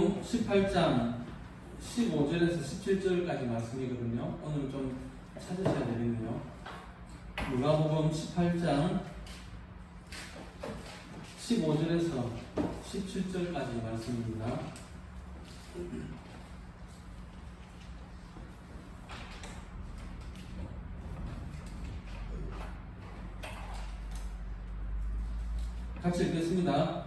18장 15절에서 17절까지 말씀이거든요. 오늘 좀 찾으셔야 되겠네요. 누가복음 18장 15절에서 17절까지 말씀입니다. 같이 읽겠습니다.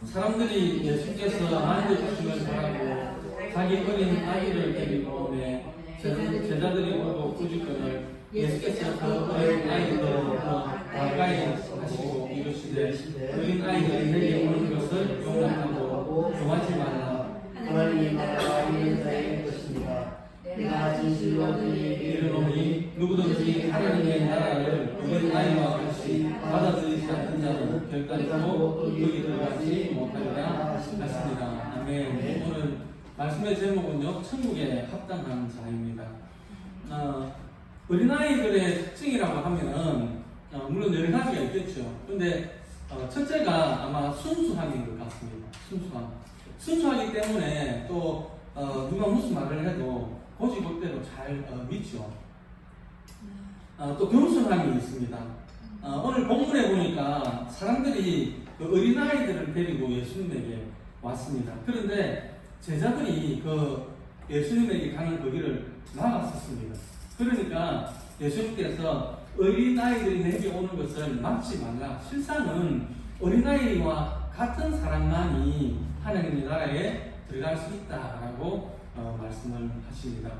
사람들이 예수께서 만져주심을 바라고 자기 어린 아이를 데리고 오매 제자들이 오고 꾸짖거늘 예수께서 그 어린 아이를 더 가까이 하시고 이르시되 어린 아이들이 내게 오는 것을 용납하고 조하지 말라. 하나님의 나라가 이는 자의 것입니다. 내가 진실로 너희에게 이르노니 누구든지 하나님의 나라를 어린 아이와 같이 받아들이지 않는 자는 결단코 거기 들어가지 못하리라 하셨습니다. 아멘. 오늘 말씀의 제목은요, 천국에 합당한 자입니다. 어린아이들의 특징이라고 하면은 물론 여러 가지가 있겠죠. 근데 첫째가 아마 순수함인 것 같습니다. 순수하기 때문에 또 누가 무슨 말을 해도 고지고대로 잘 믿죠. 또 겸손함이 있습니다. 오늘 본문에 보니까 사람들이 그 어린아이들을 데리고 예수님에게 왔습니다. 그런데 제자들이 그 예수님에게 가는 그 길을 막았었습니다. 그러니까 예수님께서 어린아이들이 내게 오는 것을 막지 말라. 실상은 어린아이와 같은 사람만이 하나님의 나라에 들어갈 수 있다라고 말씀을 하십니다.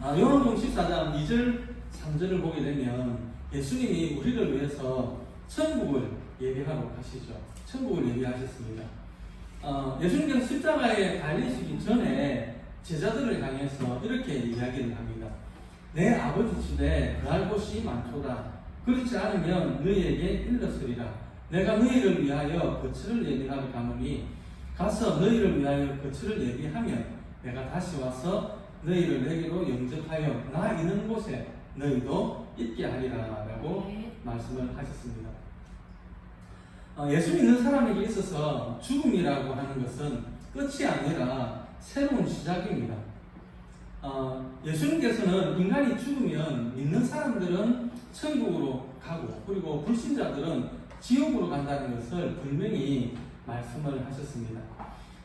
요한복음 14장 2절 3절을 보게 되면 예수님이 우리를 위해서 천국을 예비하러 가시죠. 천국을 예비하셨습니다. 예수님께서 십자가에 달리시기 전에 제자들을 향해서 이렇게 이야기를 합니다. 내 아버지 집에 거할 곳이 많도다. 그렇지 않으면 너희에게 일렀으리라. 내가 너희를 위하여 거처를 예비하러 가노니 가서 너희를 위하여 거처를 예비하면 내가 다시 와서 너희를 내게로 영접하여 나 있는 곳에 너희도 있게 하리라 라고 말씀을 하셨습니다. 예수 믿는 사람에게 있어서 죽음이라고 하는 것은 끝이 아니라 새로운 시작입니다. 예수님께서는 인간이 죽으면 믿는 사람들은 천국으로 가고 그리고 불신자들은 지옥으로 간다는 것을 분명히 말씀을 하셨습니다.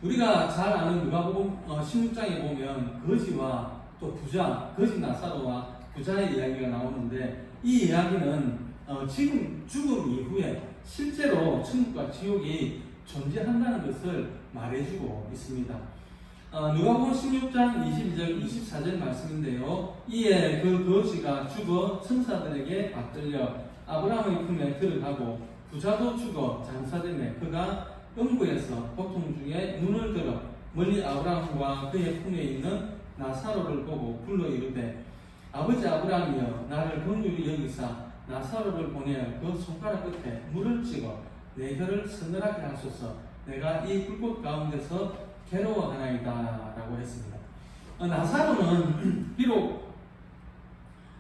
우리가 잘 아는 누가복음 16장에 보면 거지와 또 부자, 거지 나사로와 부자의 이야기가 나오는데 이 이야기는 지금 죽음 이후에 실제로 천국과 지옥이 존재한다는 것을 말해주고 있습니다. 누가복음 16장 22절 24절 말씀인데요. 이에 그 거지가 죽어 천사들에게 받들려 아브라함의 품에 들어가고 부자도 죽어 장사되매 그가 음부에서 고통 중에 눈을 들어 멀리 아브라함과 그의 품에 있는 나사로를 보고 불러 이르되 아버지 아브라함이여 나를 긍휼히 여기사 나사로를 보내어 그 손가락 끝에 물을 찍어 내 혀를 서늘하게 하소서. 내가 이 불꽃 가운데서 괴로워하나이다 라고 했습니다. 나사로는 비록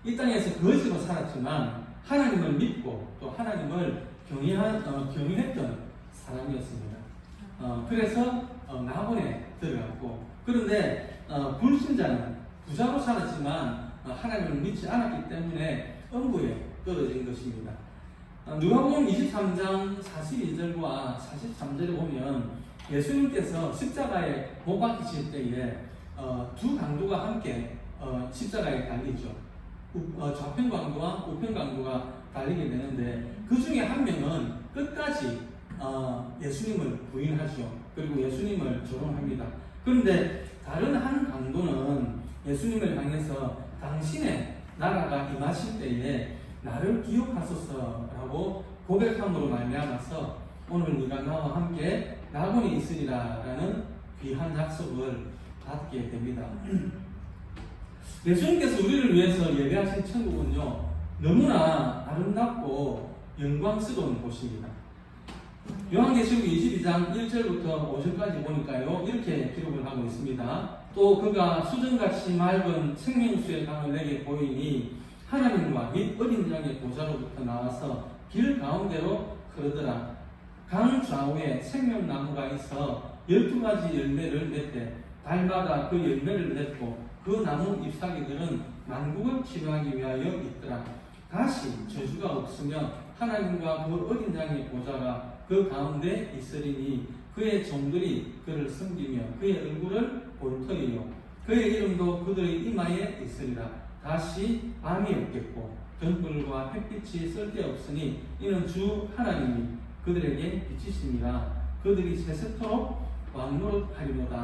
이 땅에서 거지로 살았지만 하나님을 믿고 또 하나님을 경외했던 사람이었습니다. 그래서 나본에 들어갔고, 그런데 불신자는 부자로 살았지만 하나님을 믿지 않았기 때문에 음부에 떨어진 것입니다. 누가복음 23장 42절과 43절을 보면 예수님께서 십자가에 못 박히실 때에 두 강도가 함께 십자가에 달리죠. 좌편 강도와 우편 강도가 달리게 되는데 그 중에 한 명은 끝까지 예수님을 부인하죠. 그리고 예수님을 조롱합니다. 그런데 다른 한 강도는 예수님을 향해서 당신의 나라가 임하실 때에 나를 기억하소서라고 고백함으로 말미암아서 오늘 네가 나와 함께 낙원에 있으리라 라는 귀한 약속을 받게 됩니다. 예수님께서 우리를 위해서 예배하신 천국은요, 너무나 아름답고 영광스러운 곳입니다. 요한계시록 22장 1절부터 5절까지 보니까요, 이렇게 기록을 하고 있습니다. 또 그가 수정같이 맑은 생명수의 강을 내게 보이니 하나님과 및 어린 양의 보좌로부터 나와서 길 가운데로 흐르더라. 강 좌우에 생명나무가 있어 12가지 열매를 맺되 달마다 그 열매를 맺고 그 나무 잎사귀들은 만국을 치료하기 위하여 있더라. 다시 저주가 없으며 하나님과 그 어린 양의 보좌가 그 가운데 있으리니 그의 종들이 그를 섬기며 그의 얼굴을 볼 터이요 그의 이름도 그들의 이마에 있으리라. 다시 밤이 없겠고 등불과 햇빛이 쓸데없으니 이는 주 하나님이 그들에게 비치심이라. 그들이 세세토록 왕노릇하리로다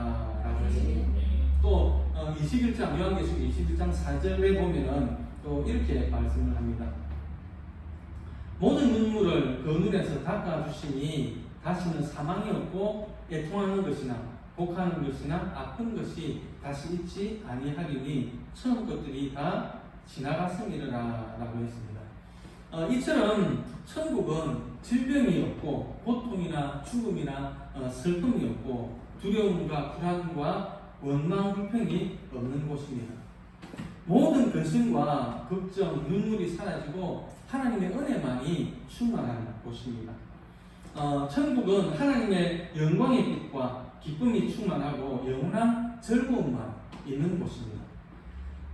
라고 했습니다. 또 21장 요한계시록 21장 4절에 보면은 또 이렇게 말씀을 합니다. 모든 눈물을 그 눈에서 닦아주시니 다시는 사망이 없고 애통하는 것이나 곡하는 것이나 아픈 것이 다시 있지 아니하리니 처음 것들이 다 지나갔음이라 라고 했습니다. 이처럼 천국은 질병이 없고 고통이나 죽음이나 슬픔이 없고 두려움과 불안과 원망 불평이 없는 곳입니다. 모든 근심과 걱정, 눈물이 사라지고 하나님의 은혜만이 충만한 곳입니다. 천국은 하나님의 영광의 빛과 기쁨이 충만하고 영원한 즐거움만 있는 곳입니다.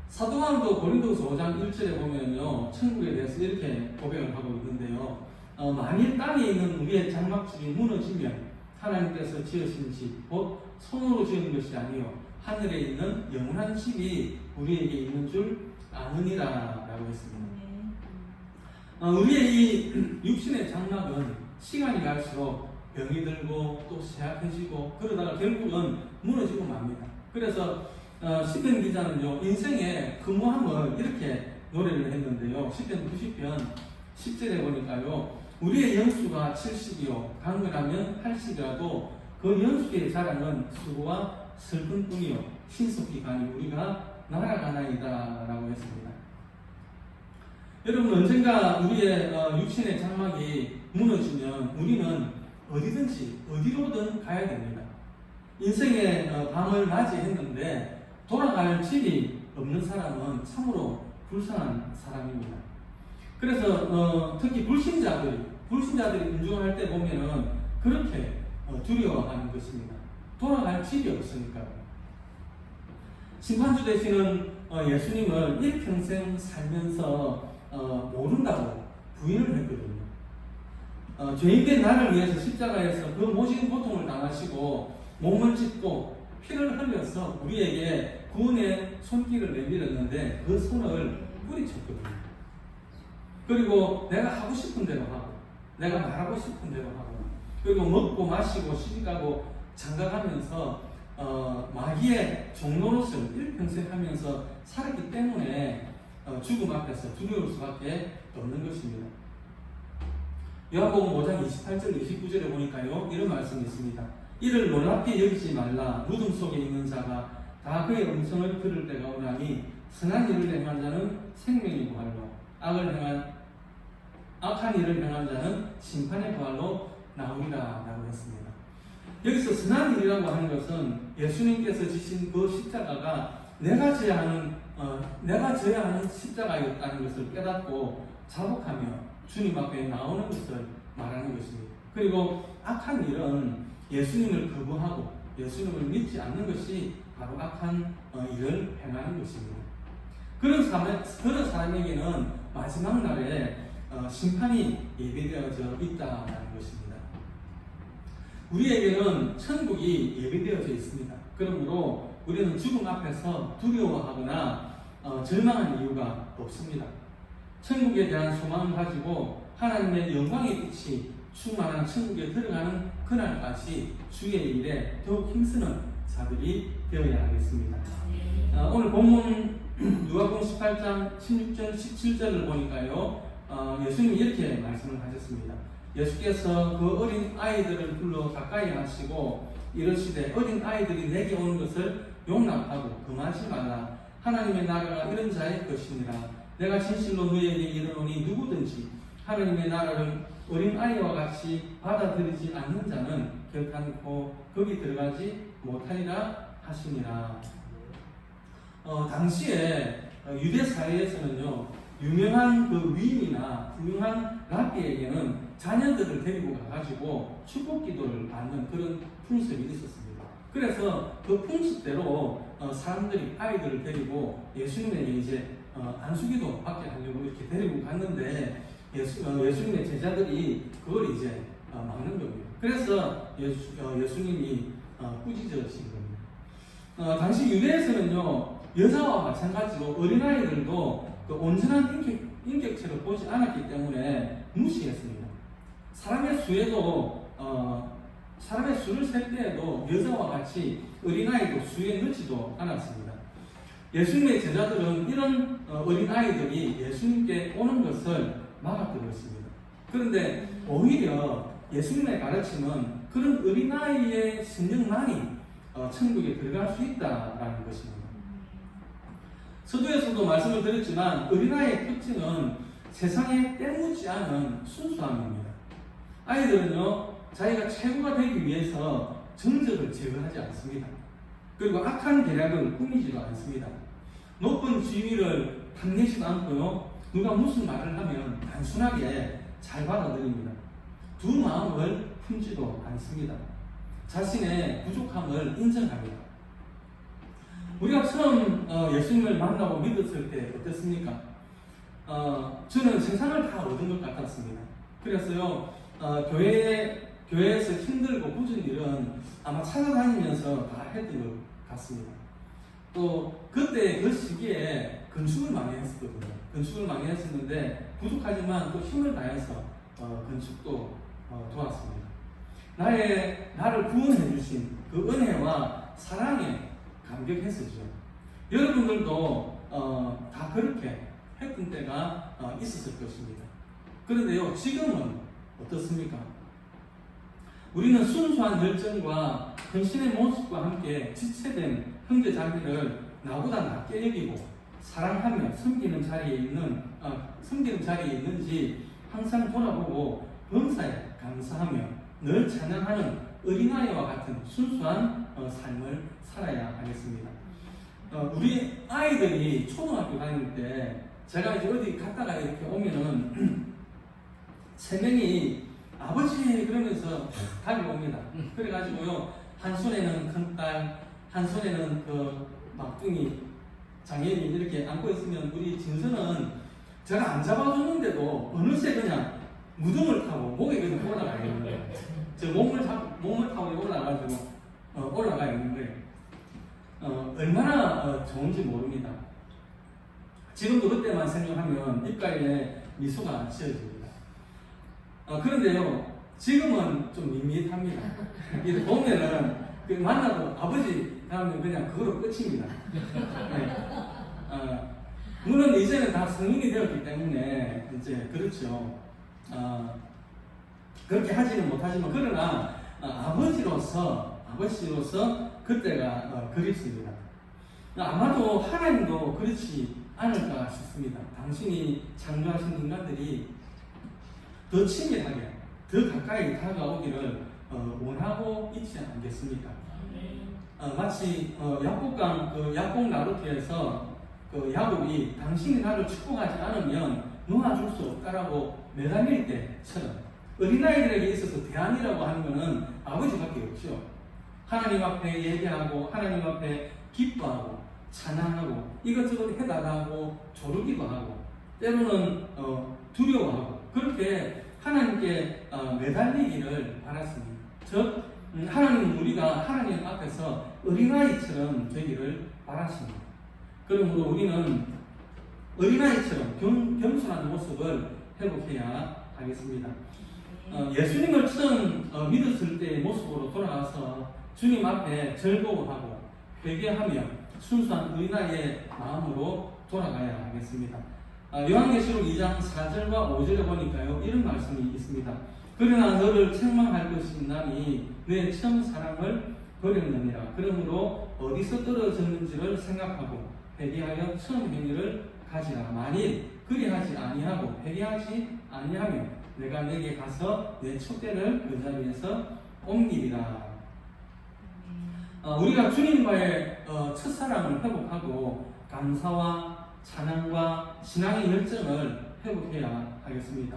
사도 바울도 고린도서 5장 1절에 보면요, 천국에 대해서 이렇게 고백을 하고 있는데요. 만일 땅에 있는 우리의 장막집이 무너지면 하나님께서 지으신 집, 곧 손으로 지은 것이 아니요 하늘에 있는 영원한 집이 우리에게 있는 줄 아느니라 라고 했습니다. 우리의 이 육신의 장막은 시간이 갈수록 병이 들고 또 쇠약해지고 그러다가 결국은 무너지고 맙니다. 그래서 시편 기자는요, 인생의 허무함을 이렇게 노래를 했는데요. 시편 90편 10절에 보니까요, 우리의 연수가 70이요 강건하면 80이라도 그 연수의 자랑은 수고와 슬픔뿐이요 신속히 가니 우리가 날아가나이다 라고 했습니다. 여러분, 언젠가 우리의 육신의 장막이 무너지면 우리는 어디든지 어디로든 가야 됩니다. 인생의 밤을 맞이했는데 돌아갈 집이 없는 사람은 참으로 불쌍한 사람입니다. 그래서 특히 불신자들이 임종할 때 보면은 그렇게 두려워하는 것입니다. 돌아갈 집이 없으니까요. 심판주 되시는 예수님을 일평생 살면서 모른다고 부인을 했거든요. 죄인된 나를 위해서 십자가에서 그 모진 고통을 당하시고 몸을 찢고 피를 흘려서 우리에게 구원의 손길을 내밀었는데 그 손을 뿌리쳤거든요. 그리고 내가 하고 싶은 대로 하고 내가 말하고 싶은 대로 하고 그리고 먹고 마시고 시집가고 장가가면서 마귀의 종노릇을 일평생 하면서 살았기 때문에 죽음 앞에서 두려울 수밖에 없는 것입니다. 요한복음 5장 28절 29절에 보니까요, 이런 말씀이 있습니다. 이를 놀랍게 여기지 말라. 무덤 속에 있는 자가 다 그의 음성을 들을 때가 오나니 선한 일을 행한 자는 생명의 부활로 악한 일을 행한 자는 심판의 부활로 나오리라 라고 했습니다. 여기서 선한 일이라고 하는 것은 예수님께서 지신 그 십자가가 내가 져야 하는 십자가였다는 것을 깨닫고 자복하며 주님 앞에 나오는 것을 말하는 것입니다. 그리고 악한 일은 예수님을 거부하고 예수님을 믿지 않는 것이 바로 악한 일을 행하는 것입니다. 그런 사람에게는 마지막 날에 심판이 예비되어져 있다는 것입니다. 우리에게는 천국이 예비되어져 있습니다. 그러므로 우리는 죽음 앞에서 두려워하거나 절망한 이유가 없습니다. 천국에 대한 소망을 가지고 하나님의 영광의 빛이 충만한 천국에 들어가는 그날까지 주의 일에 더욱 힘쓰는 자들이 되어야 하겠습니다. 오늘 본문 누가복음 18장 16절 17절을 보니까요, 예수님이 이렇게 말씀을 하셨습니다. 예수께서 그 어린 아이들을 불러 가까이 하시고 이르시되 어린 아이들이 내게 오는 것을 용납하고 금하지 말라. 하나님의 나라가 이런 자의 것이니라. 내가 진실로 너희에게 이르노니 누구든지 하나님의 나라를 어린 아이와 같이 받아들이지 않는 자는 결단코 거기 들어가지 못하리라 하시니라. 당시에 유대 사회에서는요, 유명한 그 위인이나 훌륭한 랍비에게는 자녀들을 데리고 가가지고 축복 기도를 받는 그런 풍습이 있었습니다. 그래서 그 풍습대로 사람들이 아이들을 데리고 예수님에게 이제 안수기도 받게 하려고 이렇게 데리고 갔는데 예수님의 제자들이 그걸 이제 막는 겁니다. 그래서 예수님이 꾸짖으신 겁니다. 당시 유대에서는요, 여자와 마찬가지로 어린아이들도 그 온전한 인격체를 보지 않았기 때문에 무시했습니다. 사람의 수를 셀 때에도 여자와 같이 어린아이도 수에 넣지도 않았습니다. 예수님의 제자들은 이런 어린아이들이 예수님께 오는 것을 막았던 것입니다. 그런데 오히려 예수님의 가르침은 그런 어린아이의 심령만이 천국에 들어갈 수 있다라는 것입니다. 서두에서도 말씀을 드렸지만 어린아이의 특징은 세상에 때묻지 않은 순수함입니다. 아이들은요, 자기가 최고가 되기 위해서 정적을 제거하지 않습니다. 그리고 악한 계략을 꾸미지도 않습니다. 높은 지위를 탐내지도 않고요, 누가 무슨 말을 하면 단순하게 잘 받아들입니다. 두 마음을 품지도 않습니다. 자신의 부족함을 인정합니다. 우리가 처음 예수님을 만나고 믿었을 때 어땠습니까? 저는 세상을 다 얻은 것 같았습니다. 그래서요, 교회에서 힘들고 굳은 일은 아마 찾아다니면서 다 했던 것 같습니다. 또 그때 그 시기에 건축을 많이 했었거든요. 건축을 많이 했었는데 부족하지만 또 힘을 다해서 건축도 도왔습니다. 나를 구원해 주신 그 은혜와 사랑에 감격했었죠. 여러분들도 다 그렇게 했던 때가 있었을 것입니다. 그런데요, 지금은 어떻습니까? 우리는 순수한 열정과 헌신의 모습과 함께 지체된 형제자매를 나보다 낮게 여기고 사랑하며 섬기는 자리에 있는지 항상 돌아보고 범사에 감사하며 늘 찬양하는 어린아이와 같은 순수한 삶을 살아야 하겠습니다. 우리 아이들이 초등학교 다닐 때 제가 이제 어디 갔다가 이렇게 오면은 세 명이 아버지 그러면서 달려옵니다. 그래가지고요, 한 손에는 큰딸, 한 손에는 그 막둥이 장애인이 이렇게 안고 있으면 우리 진서는 제가 안 잡아줬는데도 어느새 그냥 무덤을 타고 목에 그냥 올라가 있는 거예요. 저 몸을 타고 올라가지고 올라가 있는 거예요. 얼마나 좋은지 모릅니다. 지금도 그때만 생각하면 입가에 미소가 지어집니다. 그런데요, 지금은 좀 밋밋합니다. 이렇게 보면은 만나도 아버지 하면 그냥 그거로 끝입니다. 네. 물론 이제는 다 성인이 되었기 때문에 이제 그렇죠. 그렇게 하지는 못하지만 그러나 아버지로서 그때가 그립습니다. 아마도 하나님도 그렇지 않을까 싶습니다. 당신이 창조하신 인간들이 더 친밀하게, 더 가까이 다가오기를 원하고 있지 않겠습니까? 마치 야곱 나루터에서 야곱이 당신이 나를 축복하지 않으면 놓아줄 수 없다라고 매달릴 때처럼 어린아이들에게 있어서 대안이라고 하는 것은 아버지밖에 없죠. 하나님 앞에 예배하고 하나님 앞에 기뻐하고 찬양하고 이것저것 해달라고 조르기도 하고 때로는 두려워하고 그렇게 하나님께 매달리기를 바랐습니다. 즉 하나님은 우리가 하나님 앞에서 어린아이처럼 되기를 바라십니다. 그러므로 우리는 어린아이처럼 겸손한 모습을 회복해야 하겠습니다. 예수님을 처음 믿었을 때의 모습으로 돌아가서 주님 앞에 즐거워하고 회개하며 순수한 어린아이의 마음으로 돌아가야 하겠습니다. 요한계시록 2장 4절과 5절에 보니까요, 이런 말씀이 있습니다. 그러나 너를 책망할 것이 있나니 내 처음 사랑을 버렸느니라. 그러므로 어디서 떨어졌는지를 생각하고 회개하여 처음 행위를 가지라. 만일 그리하지 아니하고 회개하지 아니하며 내가 내게 가서 내 촛대를 그 자리에서 옮기리라. 우리가 주님과의 첫사랑을 회복하고 감사와 찬양과 신앙의 열정을 회복해야 하겠습니다.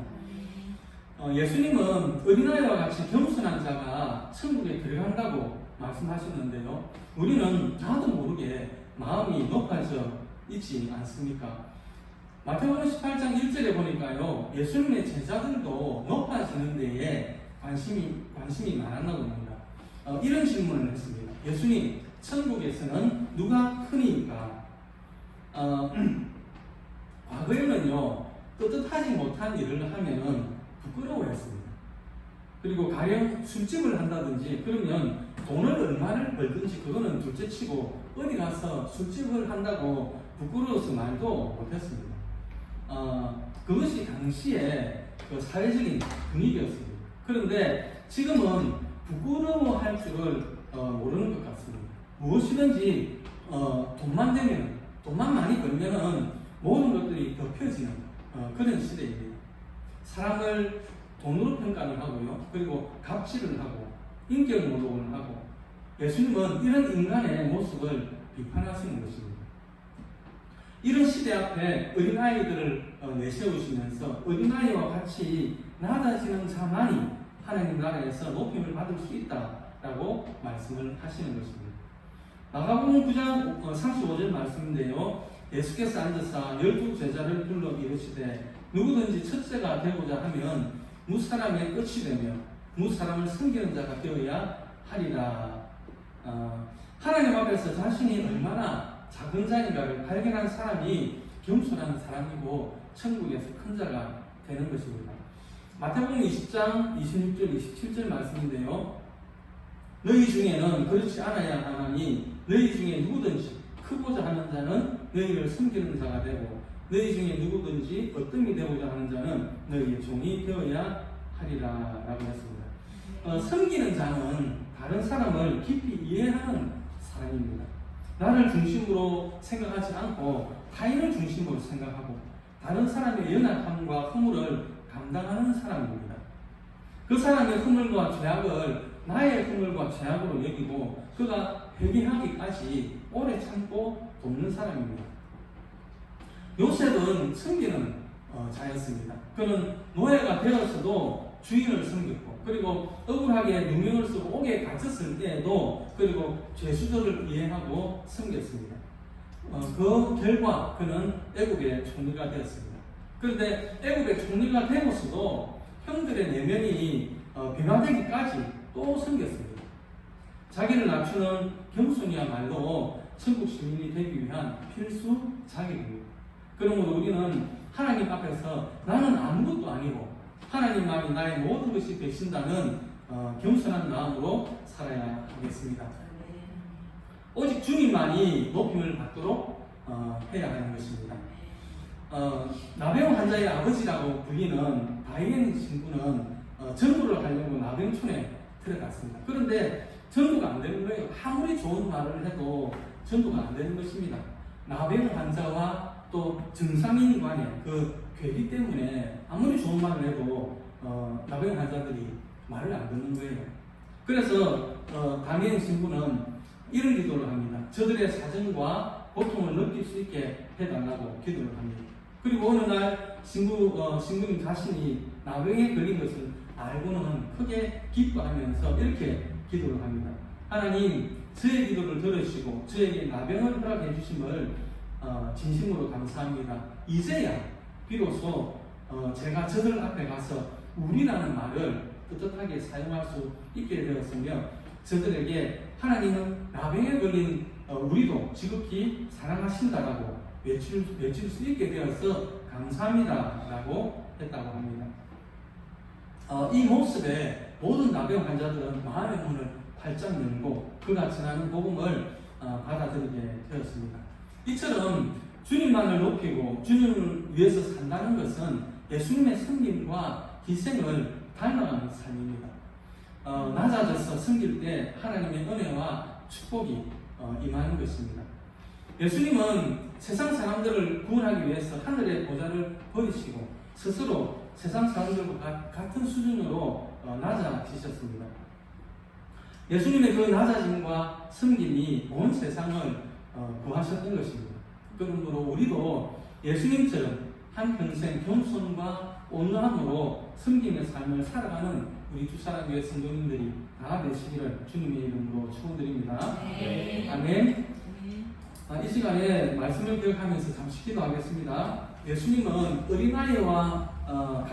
예수님은 어린아이와 같이 겸손한 자가 천국에 들어간다고 말씀하셨는데요. 우리는 나도 모르게 마음이 높아져 있지 않습니까? 마태복음 18장 1절에 보니까요, 예수님의 제자들도 높아지는 데에 관심이 많았나 봅니다. 이런 질문을 했습니다. 예수님, 천국에서는 누가 크니까? 과거에는요, 떳떳하지 못한 일을 하면은 부끄러워했습니다. 그리고 가령 술집을 한다든지 그러면 돈을 얼마를 벌든지 그거는 둘째치고 어디 가서 술집을 한다고 부끄러워서 말도 못했습니다. 그것이 당시에 그 사회적인 분위기였습니다. 그런데 지금은 부끄러워할 줄을 모르는 것 같습니다. 무엇이든지 돈만 많이 벌면은 모든 것들이 덮여지는 그런 시대입니다. 사람을 돈으로 평가를 하고요. 그리고 갑질을 하고 인격 모독을 하고, 예수님은 이런 인간의 모습을 비판하시는 것입니다. 이런 시대 앞에 어린아이들을 내세우시면서 어린아이와 같이 낮아지는 자만이 하나님 나라에서 높임을 받을 수 있다라고 말씀을 하시는 것입니다. 마가복음 9장 35절 말씀인데요. 예수께서 앉으사 12제자를 불러 이르시되 누구든지 첫째가 되고자 하면 무사람의 끝이 되며 무사람을 섬기는 자가 되어야 하리라. 하나님 앞에서 자신이 얼마나 작은 자인가를 발견한 사람이 겸손한 사람이고 천국에서 큰 자가 되는 것입니다. 마태복음 20장 26절 27절 말씀인데요. 너희 중에는 그렇지 않아야 하나니 너희 중에 누구든지 크고자 하는 자는 너희를 섬기는 자가 되고 너희 중에 누구든지 어뜸이 되고자 하는 자는 너희의 종이 되어야 하리라 라고 했습니다. 섬기는 자는 다른 사람을 깊이 이해하는 사람입니다. 나를 중심으로 생각하지 않고 타인을 중심으로 생각하고 다른 사람의 연약함과 허물을 감당하는 사람입니다. 그 사람의 허물과 죄악을 나의 허물과 죄악으로 여기고 그가 회개하기까지 오래 참고 돕는 사람입니다. 요셉은 섬기는 자였습니다. 그는 노예가 되었어도 주인을 섬겼고, 그리고 억울하게 누명을 쓰고 옥에 갇혔을 때에도 그리고 죄수들을 이해하고 섬겼습니다. 그 결과 그는 애굽의 총리가 되었습니다. 그런데 애굽의 총리가 되고서도 형들의 내면이 변화되기까지 또 섬겼습니다. 자기를 낮추는 겸손이야말로 천국 시민이 되기 위한 필수 자격입니다. 그러므로 우리는 하나님 앞에서 나는 아무것도 아니고 하나님만이 나의 모든 것이 되신다는 겸손한 마음으로 살아야 하겠습니다. 오직 주님만이 높임을 받도록 해야 하는 것입니다. 나병 환자의 아버지라고 불리는 바이엔 신부는 전도를 하려고 나병촌에 들어갔습니다. 그런데 전도가 안 되는 거예요. 아무리 좋은 말을 해도 전도가 안 되는 것입니다. 나병 환자와 또 증상인 간의 그 괴리 때문에 아무리 좋은 말을 해도 나병 환자들이 말을 안 듣는 거예요. 그래서 바이엔 신부는 이런 기도를 합니다. 저들의 사정과 고통을 느낄 수 있게 해달라고 기도를 합니다. 그리고 어느 날 신부님 자신이 나병에 걸린 것을 알고는 크게 기뻐하면서 이렇게 기도를 합니다. 하나님, 저의 기도를 들으시고 저에게 나병을 허락해 주심을 진심으로 감사합니다. 이제야 비로소 제가 저들 앞에 가서 우리라는 말을 떳떳하게 사용할 수 있게 되었으며 저들에게 하나님은 나병에 걸린 우리도 지극히 사랑하신다라고 외칠 수 있게 되어서 감사합니다라고 했다고 합니다. 이 모습에 모든 나병 환자들은 마음의 문을 활짝 열고 그가 전하는 복음을 받아들이게 되었습니다. 이처럼 주님만을 높이고 주님을 위해서 산다는 것은 예수님의 섬김과 희생을 닮아가는 삶입니다. 낮아져서 섬길 때 하나님의 은혜와 축복이 임하는 것입니다. 예수님은 세상 사람들을 구원하기 위해서 하늘의 보좌를 버리시고 스스로 세상 사람들과 같은 수준으로 낮아지셨습니다. 예수님의 그 낮아짐과 섬김이 온 세상을 구하셨던 것입니다. 그러므로 우리도 예수님처럼 한평생 겸손과 온유함으로 섬김의 삶을 살아가는 우리 주사랑교회 성도님들이 다 되시기를 주님의 이름으로 축원드립니다. 네. 아멘. 이 시간에 말씀을 기억하면서 잠시 기도하겠습니다. 예수님은 어린아이와